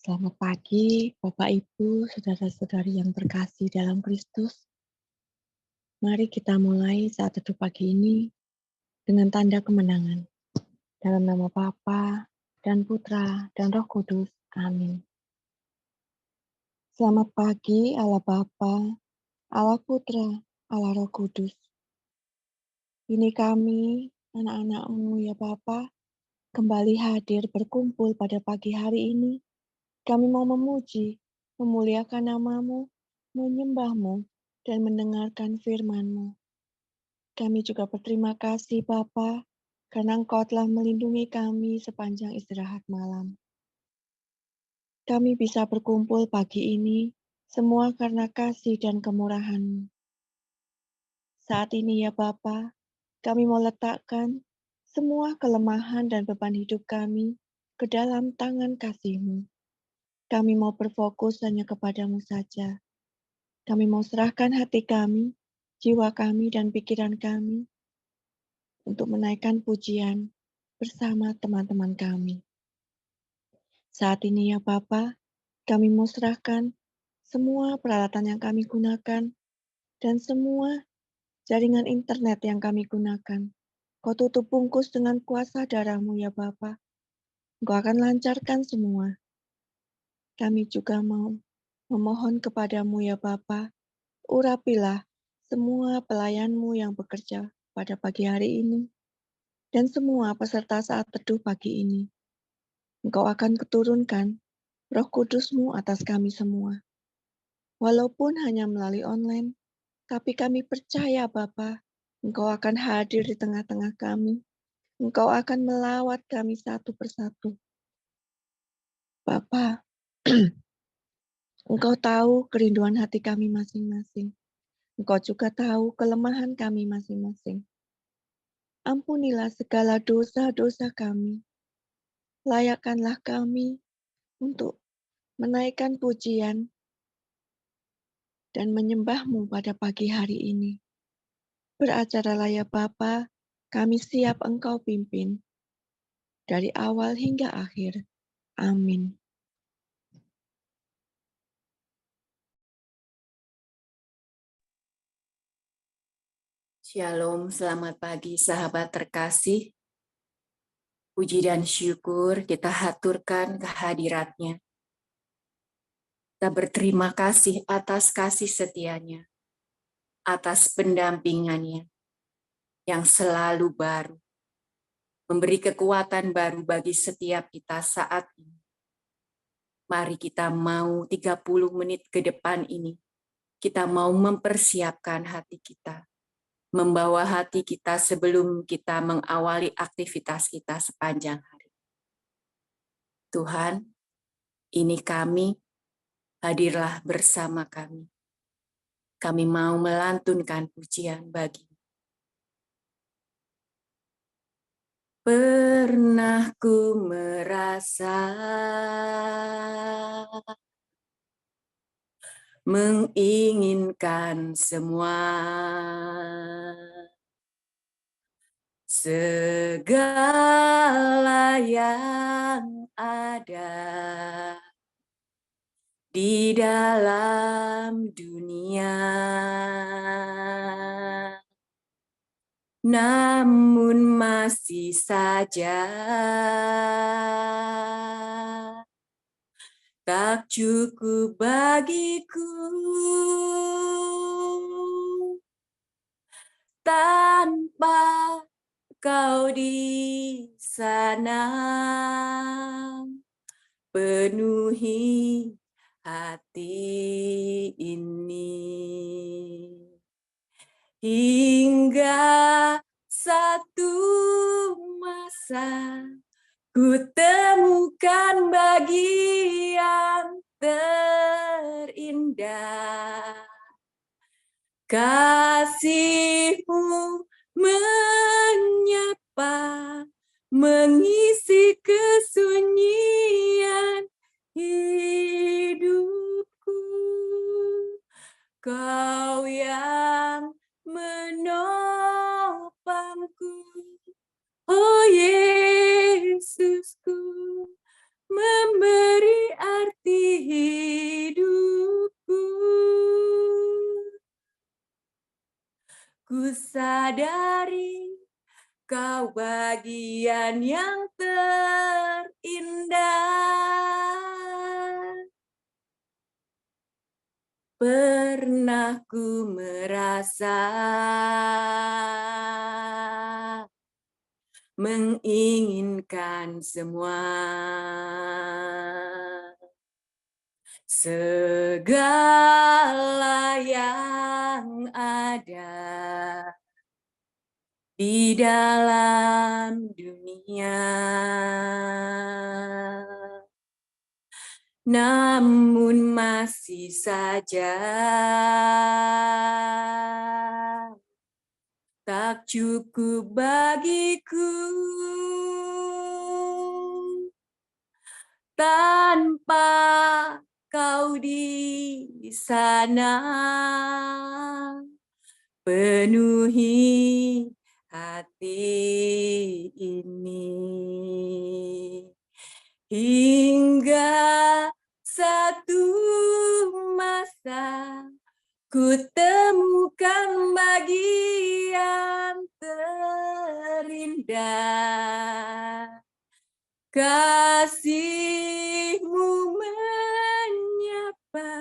Selamat pagi, Bapak, Ibu, saudara-saudari yang terkasih dalam Kristus. Mari kita mulai saat teduh pagi ini dengan tanda kemenangan. Dalam nama Bapa dan Putra dan Roh Kudus. Amin. Selamat pagi, Allah Bapa, Allah Putra, Allah Roh Kudus. Ini kami, anak-anak-Mu ya Bapa, kembali hadir berkumpul pada pagi hari ini. Kami mau memuji, memuliakan nama-Mu, menyembah-Mu, dan mendengarkan firman-Mu. Kami juga berterima kasih Bapa, karena Engkau telah melindungi kami sepanjang istirahat malam. Kami bisa berkumpul pagi ini, semua karena kasih dan kemurahan-Mu. Saat ini ya Bapa, kami mau letakkan semua kelemahan dan beban hidup kami ke dalam tangan kasih-Mu. Kami mau berfokus hanya kepada-Mu saja. Kami mau serahkan hati kami, jiwa kami, dan pikiran kami untuk menaikkan pujian bersama teman-teman kami. Saat ini ya Bapa, kami mau serahkan semua peralatan yang kami gunakan dan semua jaringan internet yang kami gunakan. Kau tutup bungkus dengan kuasa darah-Mu ya Bapa. Engkau akan lancarkan semua. Kami juga mau memohon kepada-Mu ya Bapa, urapilah semua pelayan-Mu yang bekerja pada pagi hari ini dan semua peserta saat teduh pagi ini. Engkau akan keturunkan Roh Kudus-Mu atas kami semua. Walaupun hanya melalui online, tapi kami percaya Bapa, Engkau akan hadir di tengah-tengah kami. Engkau akan melawat kami satu persatu. Bapa, Engkau tahu kerinduan hati kami masing-masing. Engkau juga tahu kelemahan kami masing-masing. Ampunilah segala dosa-dosa kami. Layakkanlah kami untuk menaikkan pujian dan menyembah-Mu pada pagi hari ini. Beracaralah ya Bapa, kami siap Engkau pimpin, dari awal hingga akhir. Amin. Shalom, selamat pagi sahabat terkasih. Puji dan syukur kita haturkan kehadirat-Nya. Kita berterima kasih atas kasih setia-Nya, atas pendampingan-Nya yang selalu baru, memberi kekuatan baru bagi setiap kita saat ini. Mari kita mau 30 menit ke depan ini, kita mau mempersiapkan hati kita, membawa hati kita sebelum kita mengawali aktivitas kita sepanjang hari. Tuhan, ini kami, hadirlah bersama kami. Kami mau melantunkan pujian bagi. Pernah ku merasa menginginkan semua, segala yang ada di dalam dunia, namun masih saja tak cukup bagiku tanpa Kau di sana. Penuhi hati ini hingga satu masa ku temukan bagian terindah. Kasih-Mu menyapa, mengisi kesunyian hidupku. Kau yang menopangku, oh Yesusku, memberi arti Kau bagian yang terindah. Pernah ku merasa menginginkan semua, segala yang ada di dalam dunia. Namun masih saja tak cukup bagiku tanpa kau di sana. Penuhi hati ini hingga satu masa ku temukan bagian terindah. Kasih-Mu menyapa,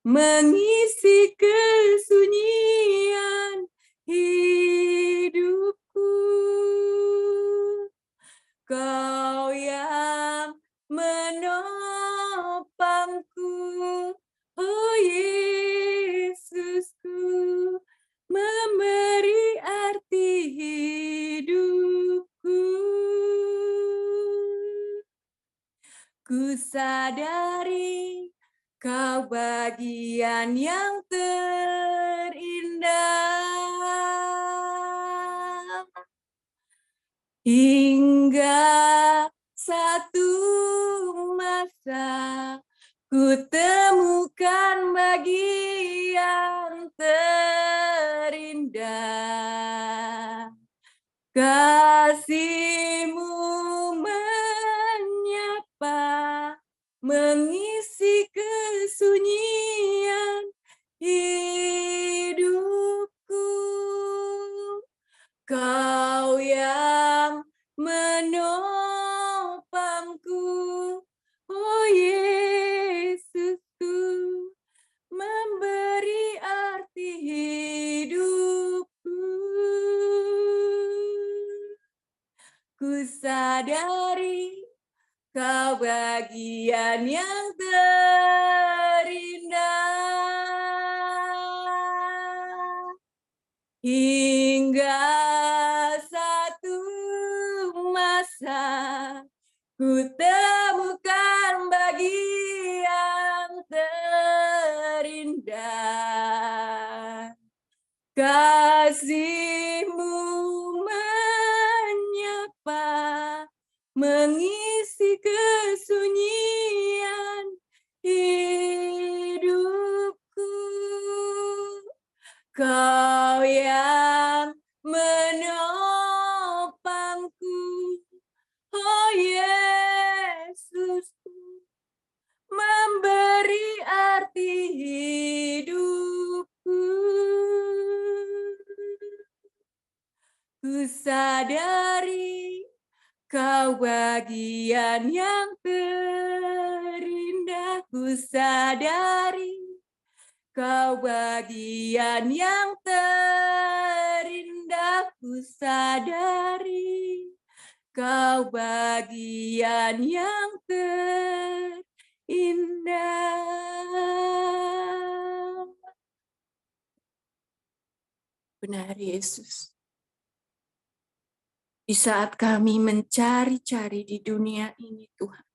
mengisi kesunyian hidupku. Kau yang menopangku, oh Yesusku, memberi arti hidupku. Ku sadari kau bagian yang terindah. Hingga satu masa ku temukan bagian terindah. Kasih-Mu menyapa, mengisi kesunyian hidupku. Kau yang menopangku, oh Yesusku, memberi arti hidupku. Ku sadari kau bagian yang terindah. Hingga satu masa ku temukan bagian terindah. Kasih-Mu menyapa, mengisi kesunyian hidupku. Kau yang menopangku, oh Yesusku, memberi arti hidupku. Ku sadari kau bagian yang terindah. Ku sadari kau bagian yang terindah. Ku sadari kau bagian yang terindah. Benar Yesus. Di saat kami mencari-cari di dunia ini Tuhan,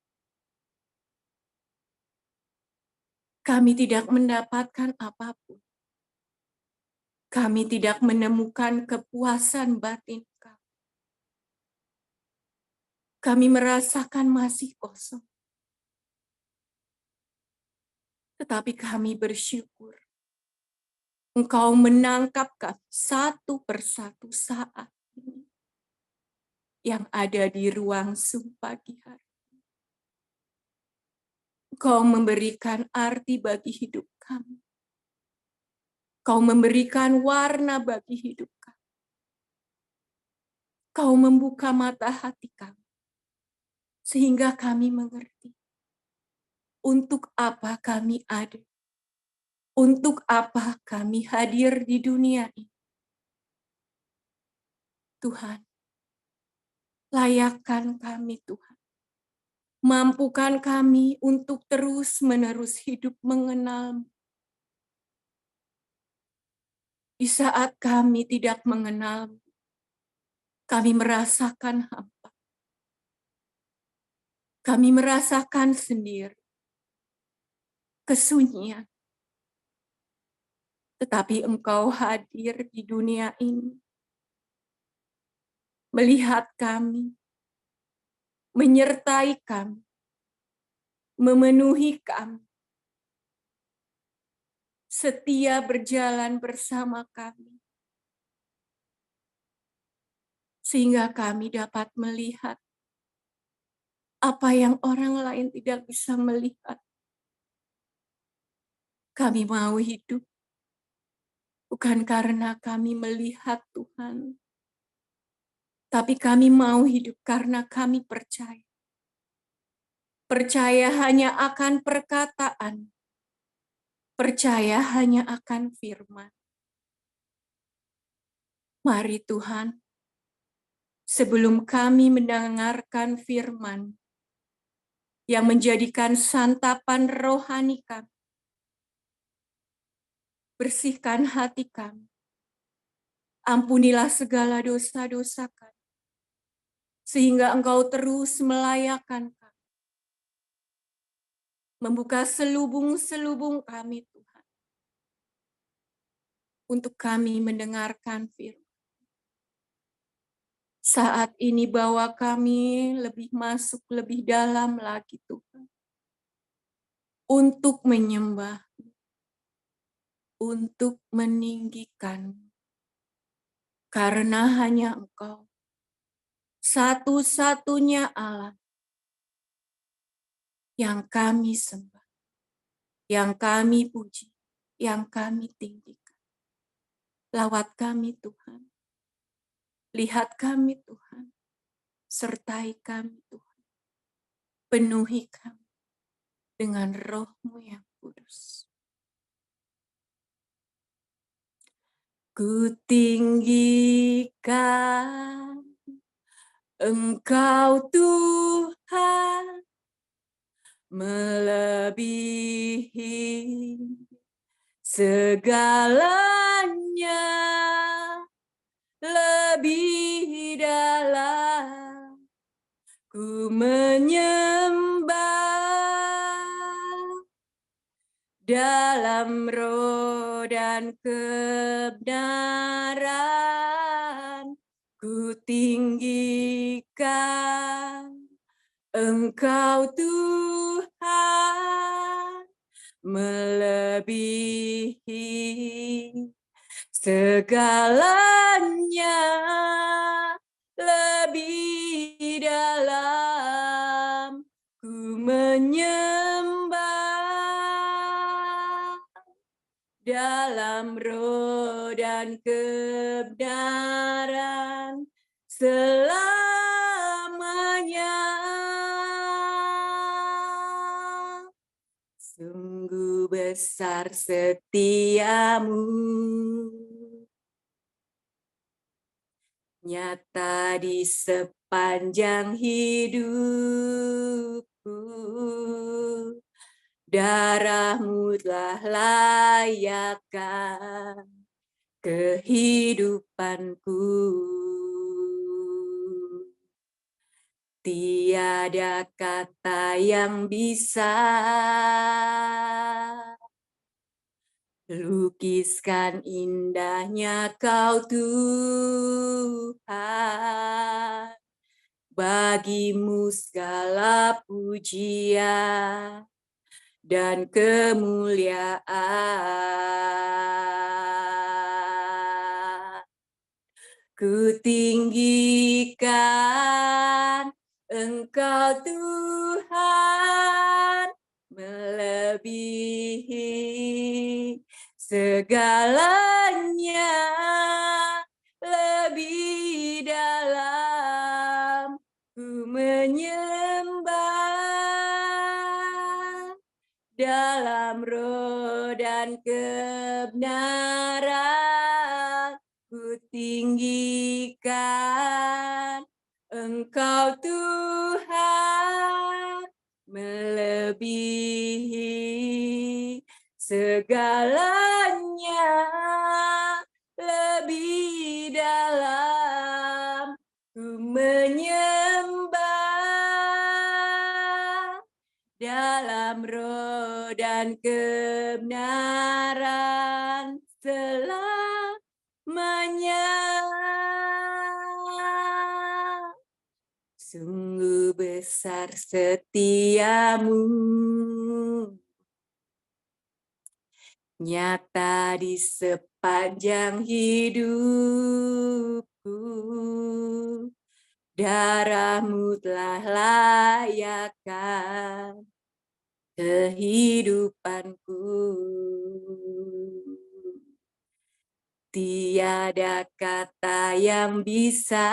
kami tidak mendapatkan apapun. Kami tidak menemukan kepuasan batin kami. Kami merasakan masih kosong. Tetapi kami bersyukur Engkau menangkap kami satu persatu saat ini yang ada di ruang pagi hari. Engkau memberikan arti bagi hidup kami. Engkau memberikan warna bagi hidup kami. Kau membuka mata hati kami, sehingga kami mengerti untuk apa kami ada, untuk apa kami hadir di dunia ini. Tuhan, layakkan kami Tuhan. Mampukan kami untuk terus-menerus hidup mengenal. Di saat kami tidak mengenal, kami merasakan hampa. Kami merasakan sendiri kesunyian. Tetapi Engkau hadir di dunia ini, melihat kami, menyertai kami, memenuhi kami, setia berjalan bersama kami, sehingga kami dapat melihat apa yang orang lain tidak bisa melihat. Kami mau hidup bukan karena kami melihat Tuhan, tapi kami mau hidup karena kami percaya. Percaya hanya akan perkataan, percaya hanya akan firman. Mari Tuhan, sebelum kami mendengarkan firman yang menjadikan santapan rohani kami, bersihkan hati kami. Ampunilah segala dosa-dosa kami, sehingga Engkau terus melayakkan kami. Membuka selubung-selubung kami Tuhan, untuk kami mendengarkan firman. Saat ini bawa kami lebih masuk, lebih dalam lagi Tuhan. Untuk menyembah, untuk meninggikan. Karena hanya Engkau, satu-satunya Allah yang kami sembah, yang kami puji, yang kami tinggikan. Lawat kami Tuhan, lihat kami Tuhan, sertai kami Tuhan, penuhi kami dengan Roh-Mu yang kudus. Ku tinggikan Engkau Tuhan, melebihi segalanya, lebih dalam ku menyembah dalam roh dan kebenaran. Ku tinggikan Engkau Tuhan, melebihi segalanya, lebih dalam ku menyembah dalam roh dan kebenaran selamanya. Sungguh besar setiamu, nyata di sepanjang hidupku. Darah-Mu telah layakkan kehidupanku. Tiada kata yang bisa lukiskan indahnya Kau Tuhan. Bagi-Mu segala pujian dan kemuliaan. Ku tinggikan Engkau Tuhan, melebihi segalanya, lebih dalam dalam roh dan kebenaran ku tinggikan Engkau Tuhan melebihi segalanya, lebih dalam ku menyembah dalam roh dan kebenaran selamanya. Sungguh besar setiamu, nyata di sepanjang hidupku. Darahmu telah layakkan kehidupanku. Tiada kata yang bisa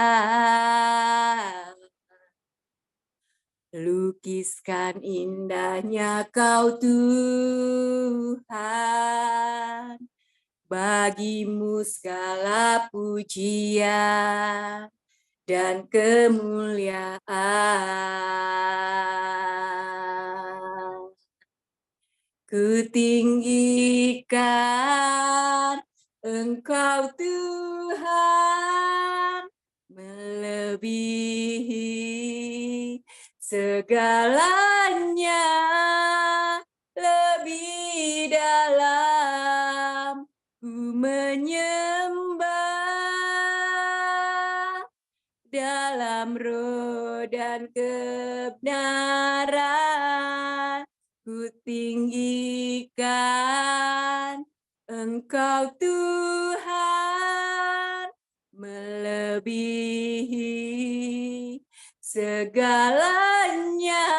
lukiskan indahnya Kau Tuhan. Bagimu segala pujian dan kemuliaan. Ku tinggikan Engkau Tuhan melebihi segalanya, lebih dalam ku menyembah dalam roh dan kebenaran. Ku tinggikan Engkau Tuhan melebihi segalanya,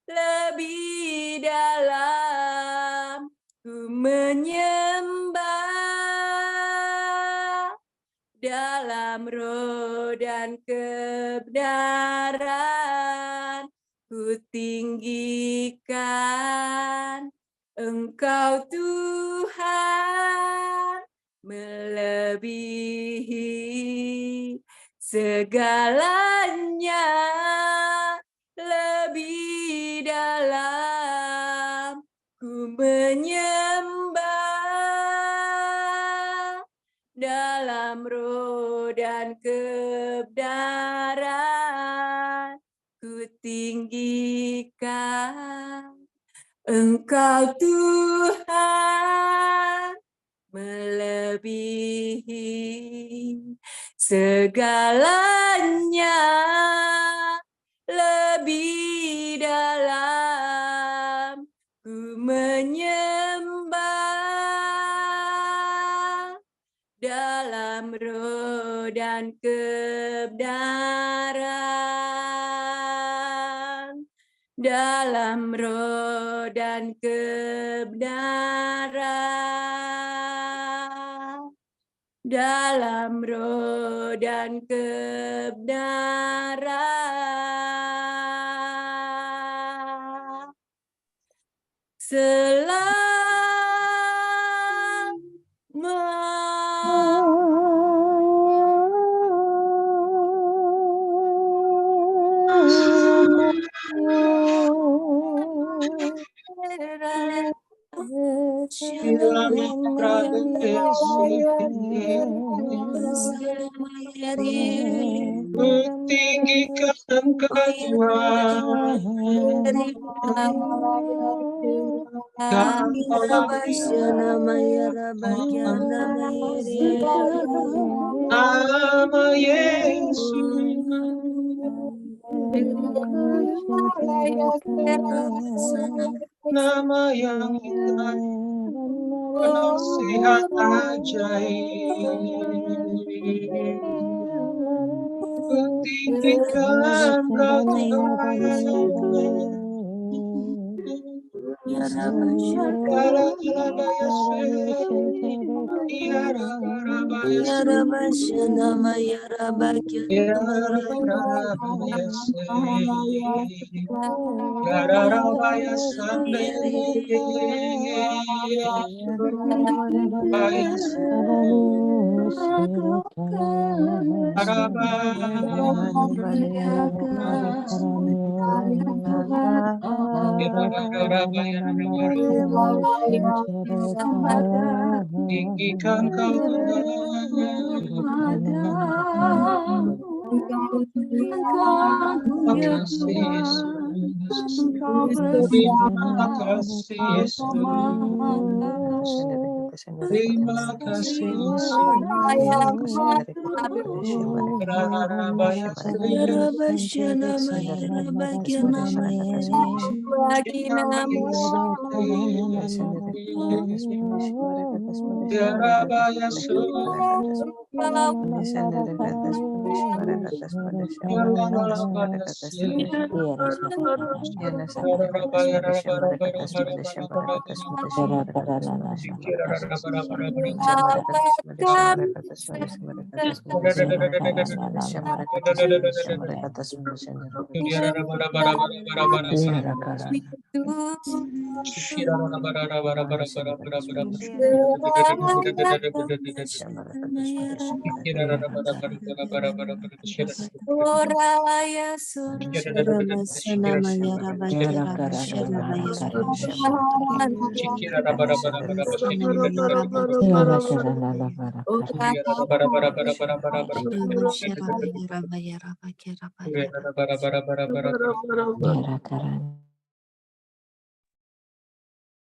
lebih dalam ku menyembah dalam roh dan kebenaran. Ku tinggikan Engkau Tuhan melebihi segalanya, lebih dalam ku menyembah dalam roh dan kebenaran. Ku tinggikan Engkau Tuhan melebihi segalanya, lebih dalam ku menyembah dalam roh dan kebenaran, dalam roh dan kebenaran, dalam roh dan kebenaran. Ku tinggikan Engkau nama Yesus, nama yang indah, penasihat ajaib. Ku tinggikan Kau Tuhan, Tinggikan kau Tuhan, terima kasih Yesus, terima kasih Yesus, terima kasih Yesus.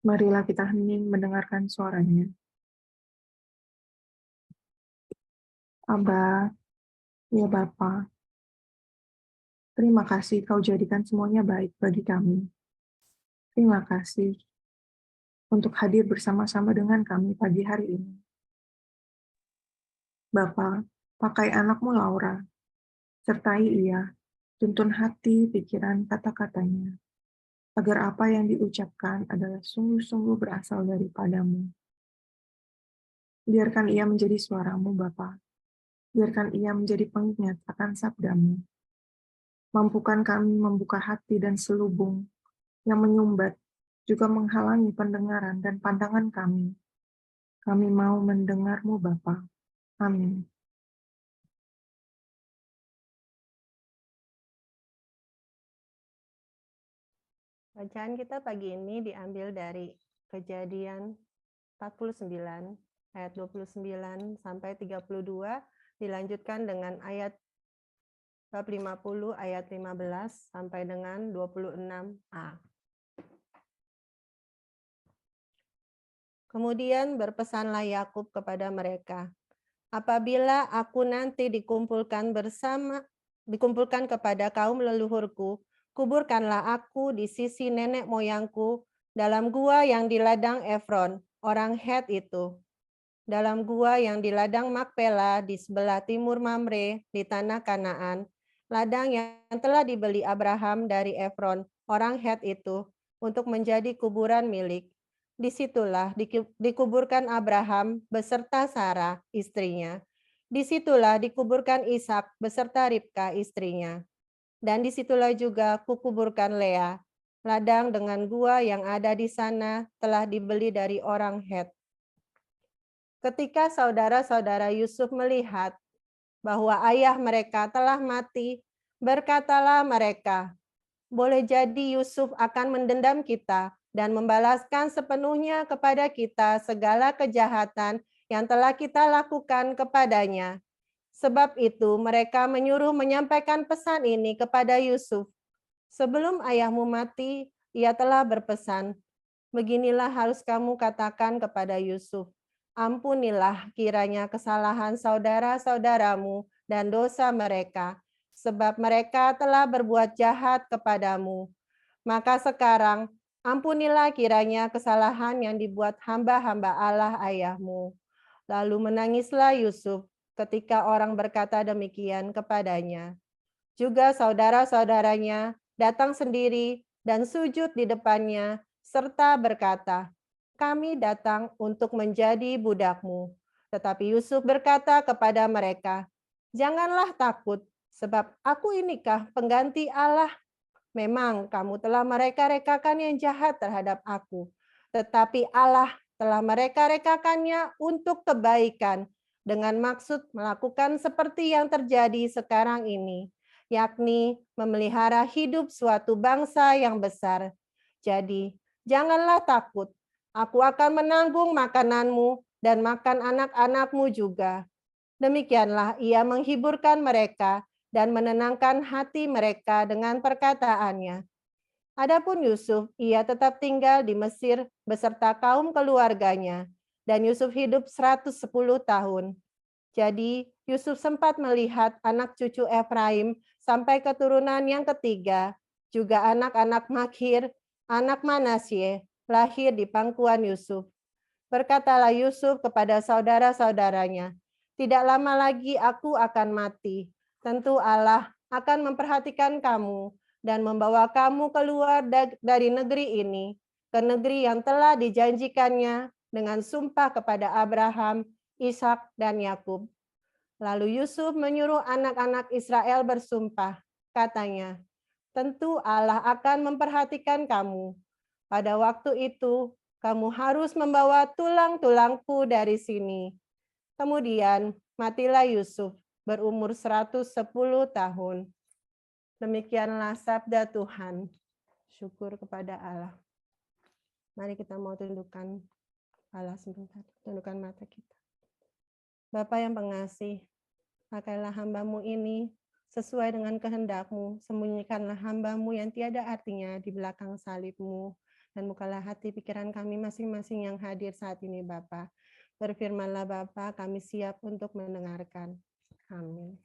Marilah kita hening mendengarkan suaranya. Aba, ya Bapa, terima kasih Kau jadikan semuanya baik bagi kami. Terima kasih untuk hadir bersama-sama dengan kami pagi hari ini. Bapa, pakai anakmu Laura, sertai ia, tuntun hati, pikiran, kata-katanya, agar apa yang diucapkan adalah sungguh-sungguh berasal daripadamu. Biarkan ia menjadi suaramu, Bapa. Biarkan ia menjadi pengingat akan sabdamu. Mampukan kami membuka hati dan selubung yang menyumbat, juga menghalangi pendengaran dan pandangan kami. Kami mau mendengarmu, Bapa. Amin. Bacaan kita pagi ini diambil dari Kejadian 49 ayat 29 sampai 32, dilanjutkan dengan ayat bab 50 ayat 15 sampai dengan 26a. Kemudian berpesanlah Yakub kepada mereka, apabila aku nanti dikumpulkan kepada kaum leluhurku, kuburkanlah aku di sisi nenek moyangku dalam gua yang di ladang Efron, orang Het itu, dalam gua yang di ladang Makpela di sebelah timur Mamre di tanah Kanaan, ladang yang telah dibeli Abraham dari Efron, orang Het itu, untuk menjadi kuburan milik. Disitulah dikuburkan Abraham beserta Sarah, istrinya. Disitulah dikuburkan Ishak beserta Ribka, istrinya. Dan disitulah juga kukuburkan Lea. Ladang dengan gua yang ada di sana telah dibeli dari orang Het. Ketika saudara-saudara Yusuf melihat bahwa ayah mereka telah mati, berkatalah mereka, boleh jadi Yusuf akan mendendam kita dan membalaskan sepenuhnya kepada kita segala kejahatan yang telah kita lakukan kepadanya. Sebab itu mereka menyuruh menyampaikan pesan ini kepada Yusuf. Sebelum ayahmu mati, ia telah berpesan, beginilah harus kamu katakan kepada Yusuf, ampunilah kiranya kesalahan saudara-saudaramu dan dosa mereka, sebab mereka telah berbuat jahat kepadamu. Maka sekarang, ampunilah kiranya kesalahan yang dibuat hamba-hamba Allah ayahmu. Lalu menangislah Yusuf ketika orang berkata demikian kepadanya. Juga saudara-saudaranya datang sendiri dan sujud di depannya serta berkata, "Kami datang untuk menjadi budakmu." Tetapi Yusuf berkata kepada mereka, "Janganlah takut, sebab aku inikah pengganti Allah. Memang kamu telah mereka-rekakan yang jahat terhadap aku, tetapi Allah telah mereka-rekakannya untuk kebaikan dengan maksud melakukan seperti yang terjadi sekarang ini, yakni memelihara hidup suatu bangsa yang besar. Jadi, janganlah takut, aku akan menanggung makananmu dan makan anak-anakmu juga." Demikianlah ia menghiburkan mereka dan menenangkan hati mereka dengan perkataannya. Adapun Yusuf, ia tetap tinggal di Mesir beserta kaum keluarganya, dan Yusuf hidup 110 tahun. Jadi Yusuf sempat melihat anak cucu Efraim sampai keturunan yang ketiga, juga anak-anak Makhir, anak Manasye, lahir di pangkuan Yusuf. Berkatalah Yusuf kepada saudara-saudaranya, "Tidak lama lagi aku akan mati. Tentu Allah akan memperhatikan kamu dan membawa kamu keluar dari negeri ini ke negeri yang telah dijanjikannya dengan sumpah kepada Abraham, Ishak, dan Yakub." Lalu Yusuf menyuruh anak-anak Israel bersumpah. Katanya, "Tentu Allah akan memperhatikan kamu. Pada waktu itu, kamu harus membawa tulang-tulangku dari sini." Kemudian matilah Yusuf berumur 110 tahun. Demikianlah sabda Tuhan. Syukur kepada Allah. Mari kita mau tundukkan kepala sebentar, tundukkan mata kita. Bapa yang pengasih, pakailah hamba-Mu ini sesuai dengan kehendak-Mu, sembunyikanlah hamba-Mu yang tiada artinya di belakang salib-Mu, dan bukalah hati pikiran kami masing-masing yang hadir saat ini, Bapa. Berfirmanlah Bapa, kami siap untuk mendengarkan. Amin.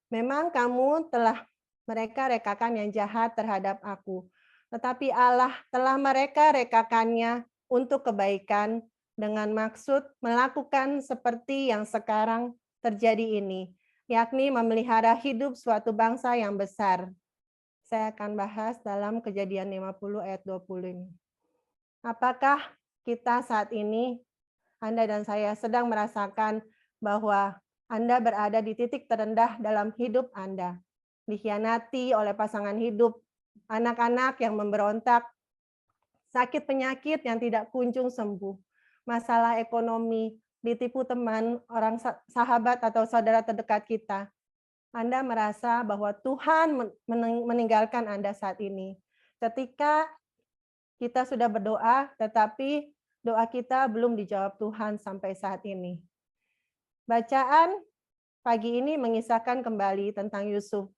Memang kamu telah mereka-rekakan yang jahat terhadap aku, tetapi Allah telah mereka-rekakannya untuk kebaikan dengan maksud melakukan seperti yang sekarang terjadi ini, yakni memelihara hidup suatu bangsa yang besar. Saya akan bahas dalam Kejadian 50 ayat 20 ini. Apakah kita saat ini, Anda dan saya sedang merasakan bahwa Anda berada di titik terendah dalam hidup Anda, dikhianati oleh pasangan hidup, anak-anak yang memberontak, sakit penyakit yang tidak kunjung sembuh, masalah ekonomi, ditipu teman, orang sahabat atau saudara terdekat kita. Anda merasa bahwa Tuhan meninggalkan Anda saat ini. Ketika kita sudah berdoa, tetapi doa kita belum dijawab Tuhan sampai saat ini. Bacaan pagi ini mengisahkan kembali tentang Yusuf,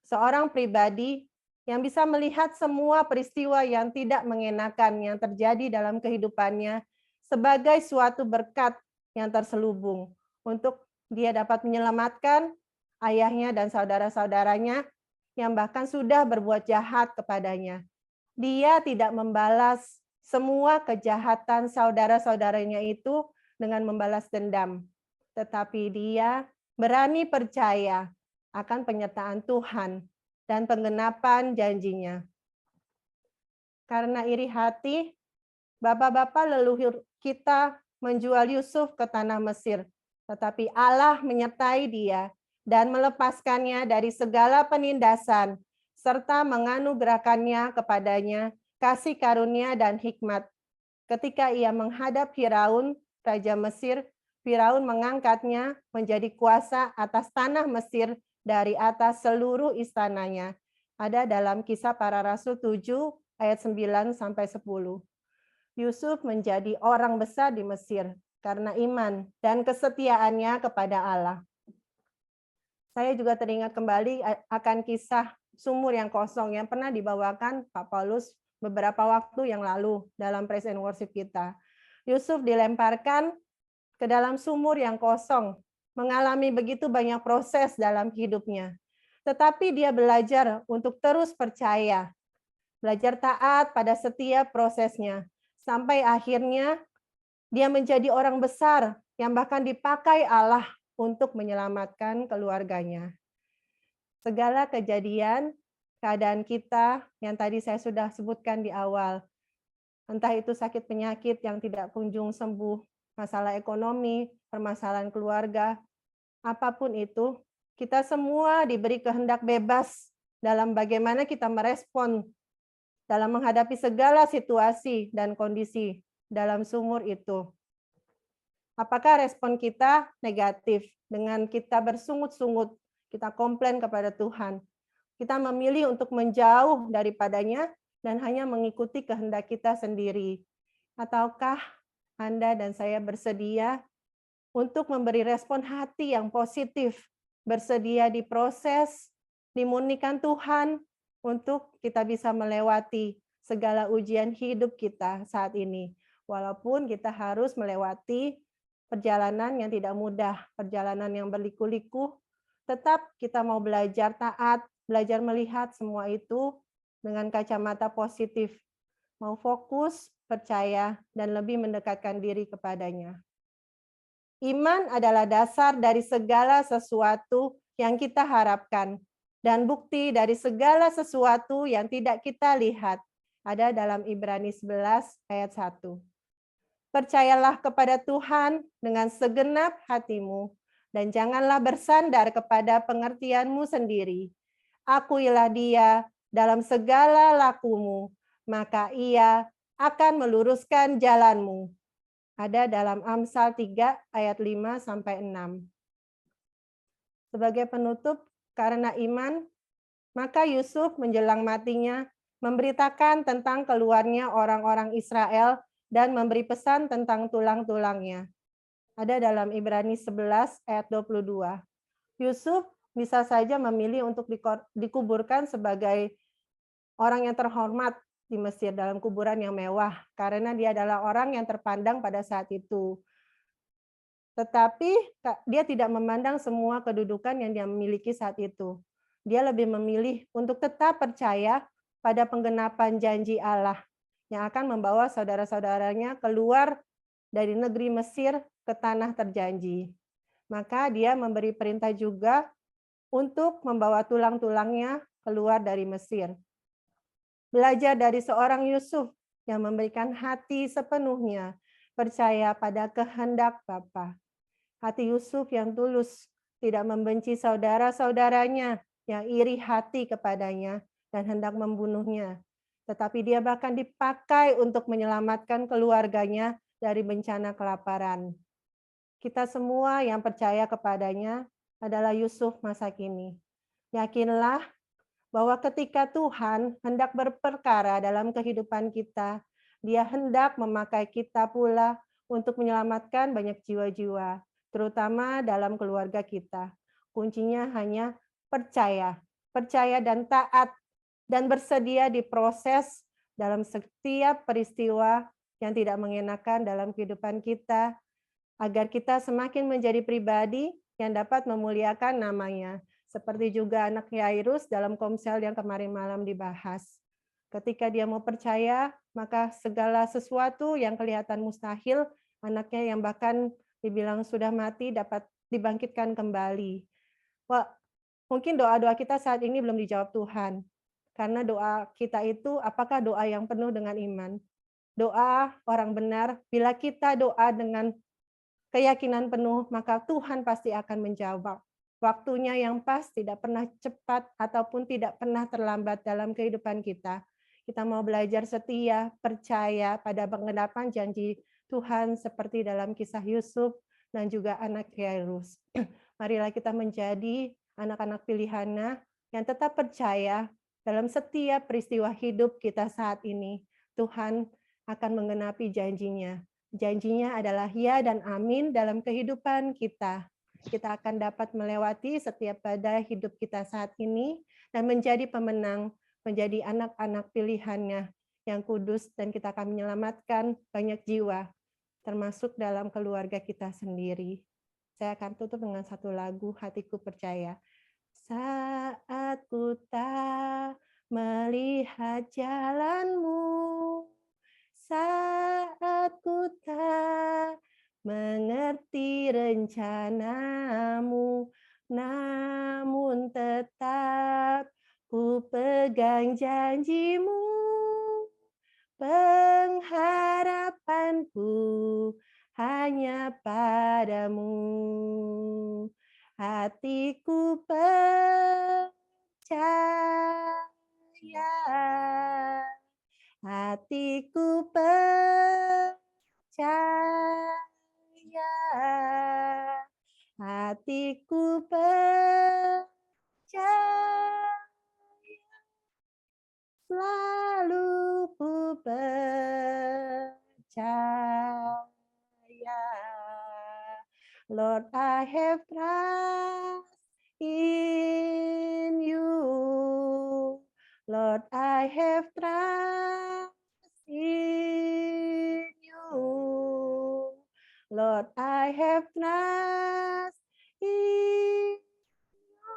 seorang pribadi yang bisa melihat semua peristiwa yang tidak mengenakan yang terjadi dalam kehidupannya sebagai suatu berkat yang terselubung untuk dia dapat menyelamatkan ayahnya dan saudara-saudaranya yang bahkan sudah berbuat jahat kepadanya. Dia tidak membalas semua kejahatan saudara-saudaranya itu dengan membalas dendam, tetapi dia berani percaya akan penyertaan Tuhan dan penggenapan janjinya. Karena iri hati, bapak-bapak leluhur kita menjual Yusuf ke tanah Mesir, tetapi Allah menyertai dia dan melepaskannya dari segala penindasan, serta menganugerahkannya kepadanya kasih karunia dan hikmat. Ketika ia menghadap Firaun, Raja Mesir, Firaun mengangkatnya menjadi kuasa atas tanah Mesir dari atas seluruh istananya. Ada dalam Kisah Para Rasul 7 ayat 9 sampai 10. Yusuf menjadi orang besar di Mesir karena iman dan kesetiaannya kepada Allah. Saya juga teringat kembali akan kisah sumur yang kosong yang pernah dibawakan Pak Paulus beberapa waktu yang lalu dalam praise and worship kita. Yusuf dilemparkan ke dalam sumur yang kosong, mengalami begitu banyak proses dalam hidupnya. Tetapi dia belajar untuk terus percaya, belajar taat pada setiap prosesnya, sampai akhirnya dia menjadi orang besar yang bahkan dipakai Allah untuk menyelamatkan keluarganya. Segala kejadian keadaan kita yang tadi saya sudah sebutkan di awal. Entah itu sakit penyakit yang tidak kunjung sembuh, masalah ekonomi, permasalahan keluarga, apapun itu, kita semua diberi kehendak bebas dalam bagaimana kita merespon dalam menghadapi segala situasi dan kondisi dalam sumur itu. Apakah respon kita negatif dengan kita bersungut-sungut, kita komplain kepada Tuhan, kita memilih untuk menjauh daripadanya dan hanya mengikuti kehendak kita sendiri? Ataukah Anda dan saya bersedia untuk memberi respon hati yang positif, bersedia diproses, dimurnikan Tuhan untuk kita bisa melewati segala ujian hidup kita saat ini. Walaupun kita harus melewati perjalanan yang tidak mudah, perjalanan yang berliku-liku, tetap kita mau belajar taat, belajar melihat semua itu dengan kacamata positif, mau fokus, percaya, dan lebih mendekatkan diri kepadanya. Iman adalah dasar dari segala sesuatu yang kita harapkan, dan bukti dari segala sesuatu yang tidak kita lihat. Ada dalam Ibrani 11 ayat 1. Percayalah kepada Tuhan dengan segenap hatimu, dan janganlah bersandar kepada pengertianmu sendiri. Akuilah Dia dalam segala lakumu, maka Ia akan meluruskan jalanmu. Ada dalam Amsal 3 ayat 5 sampai 6. Sebagai penutup, karena iman, maka Yusuf menjelang matinya memberitakan tentang keluarnya orang-orang Israel dan memberi pesan tentang tulang-tulangnya. Ada dalam Ibrani 11 ayat 22. Yusuf bisa saja memilih untuk dikuburkan sebagai orang yang terhormat di Mesir dalam kuburan yang mewah, karena dia adalah orang yang terpandang pada saat itu. Tetapi dia tidak memandang semua kedudukan yang dia miliki saat itu. Dia lebih memilih untuk tetap percaya pada penggenapan janji Allah yang akan membawa saudara-saudaranya keluar dari negeri Mesir ke tanah terjanji. Maka dia memberi perintah juga untuk membawa tulang-tulangnya keluar dari Mesir. Belajar dari seorang Yusuf yang memberikan hati sepenuhnya, percaya pada kehendak Bapa. Hati Yusuf yang tulus, tidak membenci saudara-saudaranya yang iri hati kepadanya dan hendak membunuhnya. Tetapi dia bahkan dipakai untuk menyelamatkan keluarganya dari bencana kelaparan. Kita semua yang percaya kepadanya adalah Yusuf masa kini. Yakinlah bahwa ketika Tuhan hendak berperkara dalam kehidupan kita, Dia hendak memakai kita pula untuk menyelamatkan banyak jiwa-jiwa, terutama dalam keluarga kita. Kuncinya hanya percaya, percaya dan taat, dan bersedia diproses dalam setiap peristiwa yang tidak mengenakan dalam kehidupan kita, agar kita semakin menjadi pribadi yang dapat memuliakan namanya. Seperti juga anak Yairus dalam komsel yang kemarin malam dibahas. Ketika dia mau percaya, maka segala sesuatu yang kelihatan mustahil, anaknya yang bahkan dibilang sudah mati dapat dibangkitkan kembali. Wah, mungkin doa-doa kita saat ini belum dijawab Tuhan. Karena doa kita itu, apakah doa yang penuh dengan iman? Doa orang benar, bila kita doa dengan keyakinan penuh, maka Tuhan pasti akan menjawab. Waktunya yang pas, tidak pernah cepat, ataupun tidak pernah terlambat dalam kehidupan kita. Kita mau belajar setia, percaya pada penggenapan janji Tuhan seperti dalam kisah Yusuf dan juga anak Yairus. Marilah kita menjadi anak-anak pilihannya yang tetap percaya dalam setiap peristiwa hidup kita saat ini. Tuhan akan menggenapi janjinya. Janjinya adalah ya dan amin dalam kehidupan kita. Kita akan dapat melewati setiap badai hidup kita saat ini dan menjadi pemenang, menjadi anak-anak pilihannya yang kudus, dan kita akan menyelamatkan banyak jiwa, termasuk dalam keluarga kita sendiri. Saya akan tutup dengan satu lagu, Hatiku Percaya. Saat ku tak melihat jalanmu, saat ku tak mengerti rencanamu, namun tetap ku pegang janjimu, pengharapanku hanya padamu. Hatiku percaya, hatiku percaya, hatiku percaya, selalu ku percaya. Lord, I have trust in you. Lord, I have trust in you. Lord, I have trust in you.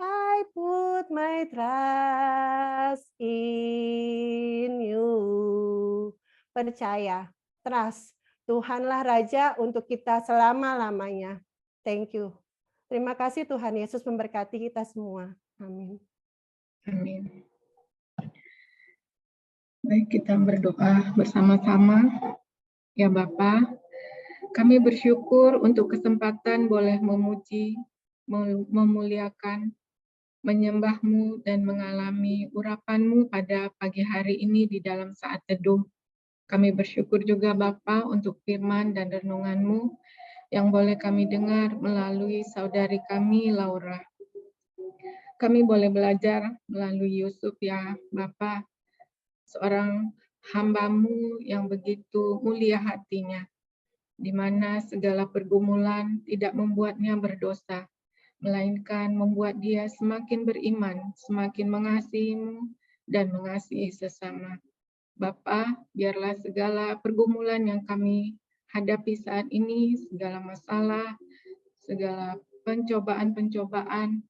I put my trust in you. Percaya, trust. Tuhanlah Raja untuk kita selama-lamanya. Thank you. Terima kasih Tuhan Yesus memberkati kita semua. Amin. Amin. Baik, kita berdoa bersama-sama. Ya Bapa, kami bersyukur untuk kesempatan boleh memuji, memuliakan, menyembah-Mu dan mengalami urapan-Mu pada pagi hari ini di dalam saat teduh. Kami bersyukur juga Bapa untuk firman dan renungan-Mu yang boleh kami dengar melalui saudari kami Laura. Kami boleh belajar melalui Yusuf ya Bapa, seorang hamba-Mu yang begitu mulia hatinya, di mana segala pergumulan tidak membuatnya berdosa, melainkan membuat dia semakin beriman, semakin mengasihi-Mu dan mengasihi sesama. Bapa, biarlah segala pergumulan yang kami hadapi saat ini, segala masalah, segala pencobaan-pencobaan,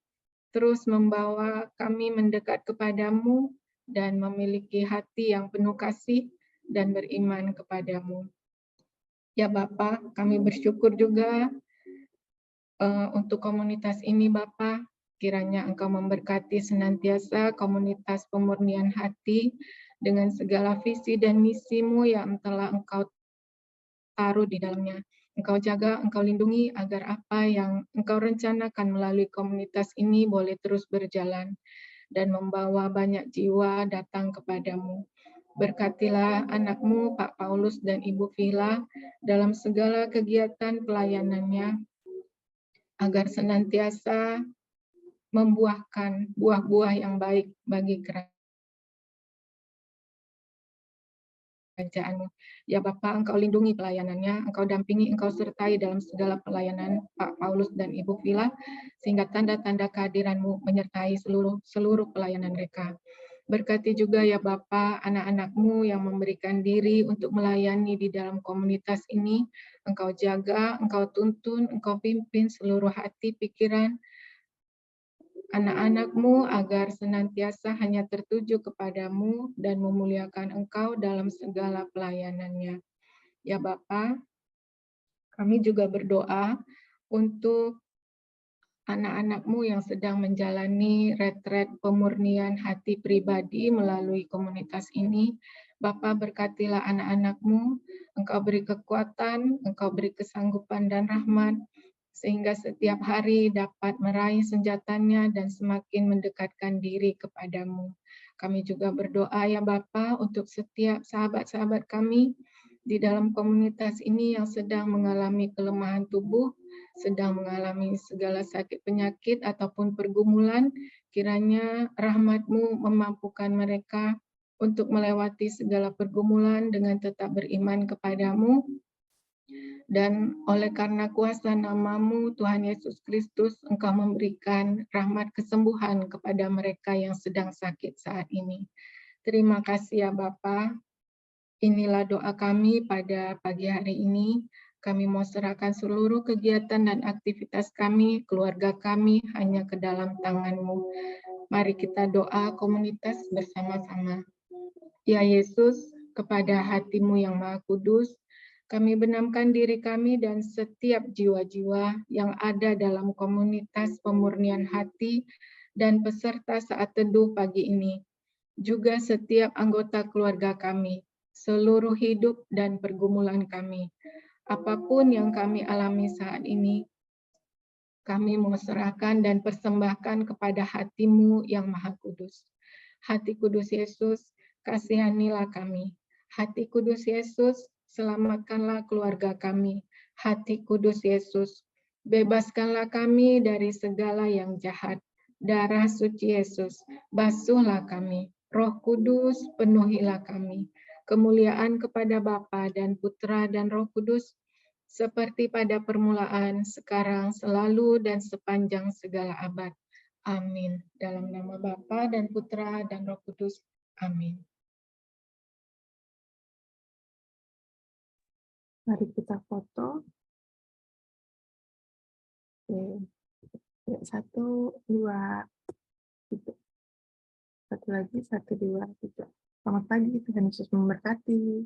terus membawa kami mendekat kepadamu dan memiliki hati yang penuh kasih dan beriman kepadamu. Ya Bapa, kami bersyukur juga untuk komunitas ini Bapa, kiranya Engkau memberkati senantiasa komunitas pemurnian hati dengan segala visi dan misi-Mu yang telah Engkau taruh di dalamnya. Engkau jaga, Engkau lindungi agar apa yang Engkau rencanakan melalui komunitas ini boleh terus berjalan dan membawa banyak jiwa datang kepadamu. Berkatilah anak-Mu, Pak Paulus dan Ibu Vila, dalam segala kegiatan pelayanannya, agar senantiasa membuahkan buah-buah yang baik bagi kerajaan-Mu. Ya Bapa, Engkau lindungi pelayanannya, Engkau dampingi, Engkau sertai dalam segala pelayanan Pak Paulus dan Ibu Vila, sehingga tanda-tanda kehadiran-Mu menyertai seluruh pelayanan mereka. Berkati juga ya Bapa, anak-anak-Mu yang memberikan diri untuk melayani di dalam komunitas ini. Engkau jaga, Engkau tuntun, Engkau pimpin seluruh hati, pikiran anak-anak-Mu agar senantiasa hanya tertuju kepadamu dan memuliakan Engkau dalam segala pelayanannya. Ya Bapa, kami juga berdoa untuk anak-anak-Mu yang sedang menjalani retret pemurnian hati pribadi melalui komunitas ini. Bapa, berkatilah anak-anak-Mu, Engkau beri kekuatan, Engkau beri kesanggupan dan rahmat, sehingga setiap hari dapat meraih senjatanya dan semakin mendekatkan diri kepadamu. Kami juga berdoa ya Bapa untuk setiap sahabat-sahabat kami di dalam komunitas ini yang sedang mengalami kelemahan tubuh, sedang mengalami segala sakit penyakit ataupun pergumulan, kiranya rahmat-Mu memampukan mereka untuk melewati segala pergumulan dengan tetap beriman kepadamu. Dan oleh karena kuasa nama-Mu, Tuhan Yesus Kristus, Engkau memberikan rahmat kesembuhan kepada mereka yang sedang sakit saat ini. Terima kasih ya Bapa. Inilah doa kami pada pagi hari ini. Kami mau serahkan seluruh kegiatan dan aktivitas kami, keluarga kami, hanya ke dalam tangan-Mu. Mari kita doa komunitas bersama-sama. Ya Yesus, kepada hati-Mu yang Maha Kudus, kami benamkan diri kami dan setiap jiwa-jiwa yang ada dalam komunitas pemurnian hati dan peserta saat teduh pagi ini, juga setiap anggota keluarga kami, seluruh hidup dan pergumulan kami. Apapun yang kami alami saat ini, kami mau serahkan dan persembahkan kepada hati-Mu yang Maha Kudus. Hati Kudus Yesus, kasihanilah kami. Hati Kudus Yesus, selamatkanlah keluarga kami. Hati Kudus Yesus, bebaskanlah kami dari segala yang jahat. Darah suci Yesus, basuhlah kami. Roh Kudus, penuhilah kami. Kemuliaan kepada Bapa dan Putra dan Roh Kudus, seperti pada permulaan, sekarang, selalu, dan sepanjang segala abad. Amin. Dalam nama Bapa dan Putra dan Roh Kudus. Amin. Mari kita foto. Oke. Ya, 1, 2, 3. Satu lagi, 1, 2, 3. Selamat pagi, Tuhan Yesus memberkati.